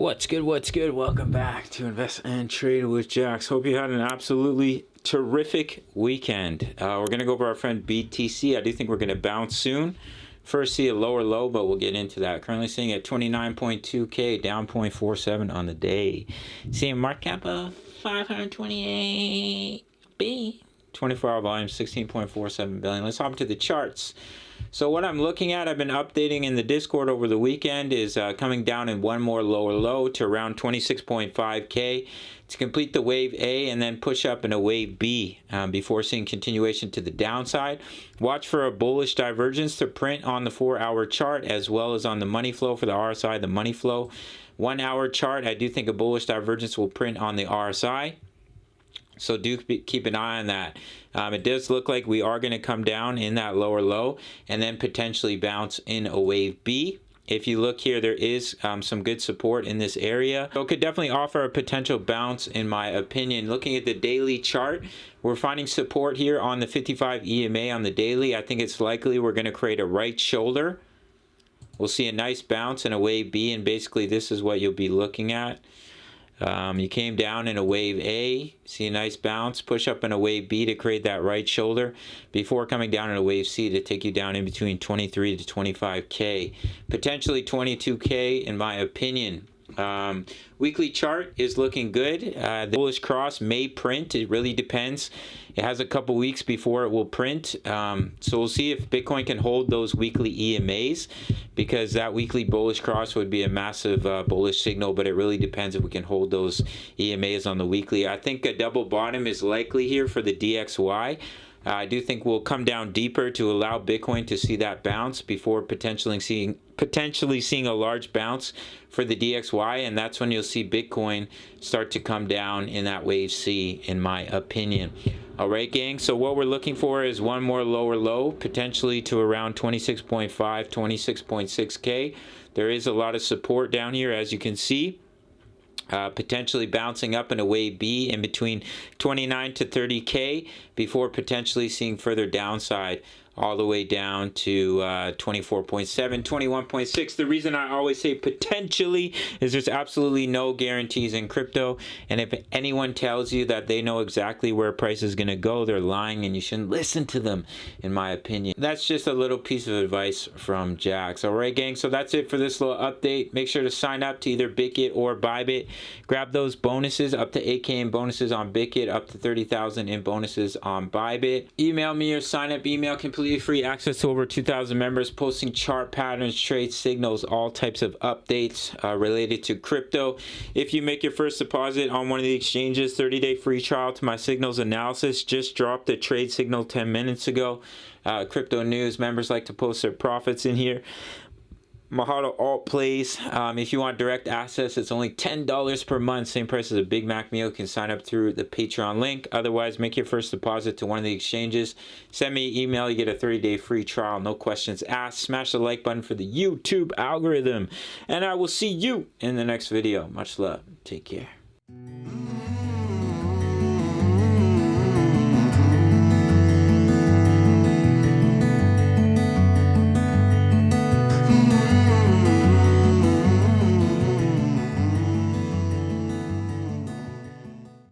What's good? What's good? Welcome back to Invest and Trade with Jax. Hope you had an absolutely terrific weekend. We're going to go over our friend BTC. I do think we're going to bounce soon. First, see a lower low, but we'll get into that. Currently sitting at 29.2K, down 0.47 on the day. Seeing market cap of 528 B. 24-hour volume, 16.47 billion. Let's hop into the charts. So what I'm looking at, I've been updating in the Discord over the weekend, is coming down in one more lower low to around 26.5K to complete the wave A and then push up in a wave B before seeing continuation to the downside. Watch for a bullish divergence to print on the 4-hour chart as well as on the money flow for the RSI, the money flow. 1-hour chart, I do think a bullish divergence will print on the RSI. So do keep an eye on that. It does look like we are going to come down in that lower low and then potentially bounce in a wave B. If you look here, there is some good support in this area. So it could definitely offer a potential bounce in my opinion. Looking at the daily chart, we're finding support here on the 55 EMA on the daily. I think it's likely we're going to create a right shoulder. We'll see a nice bounce in a wave B, and basically this is what you'll be looking at. You came down in a wave A, see a nice bounce, push up in a wave B to create that right shoulder before coming down in a wave C to take you down in between 23 to 25K, potentially 22K in my opinion. Weekly chart is looking good. The bullish cross may print. It really depends. It has a couple weeks before it will print. So we'll see if Bitcoin can hold those weekly EMAs, because that weekly bullish cross would be a massive bullish signal, but it really depends if we can hold those EMAs on the weekly. I think a double bottom is likely here for the DXY. I do think we'll come down deeper to allow Bitcoin to see that bounce before potentially seeing a large bounce for the DXY, and that's when you'll see Bitcoin start to come down in that wave C, in my opinion. All right, gang, so what we're looking for is one more lower low, potentially to around 26.5, 26.6K. There is a lot of support down here, as you can see. Potentially bouncing up in a wave B in between 29 to 30K before potentially seeing further downside all the way down to 24.7, 21.6. The reason I always say potentially is there's absolutely no guarantees in crypto. And if anyone tells you that they know exactly where price is going to go, they're lying, and you shouldn't listen to them, in my opinion. That's just a little piece of advice from Jax. All right, gang, so that's it for this little update. Make sure to sign up to either Bitget or Bybit. Grab those bonuses, up to 8K in bonuses on Bitget, up to 30,000 in bonuses on Bybit. Email me your sign up email, completely free access to over 2,000 members, posting chart patterns, trade signals, all types of updates related to crypto. If you make your first deposit on one of the exchanges, 30-day free trial to my signals analysis. Just dropped a trade signal 10 minutes ago. Crypto news, members like to post their profits in here. Mahalo alt plays. If you want direct access, it's only $10 per month, same price as a Big Mac meal. You can sign up through the Patreon link. Otherwise, make your first deposit to one of the exchanges. Send me an email, you get a 30-day free trial, no questions asked. Smash the like button for the YouTube algorithm, and I will see you in the next video. Much love. Take care.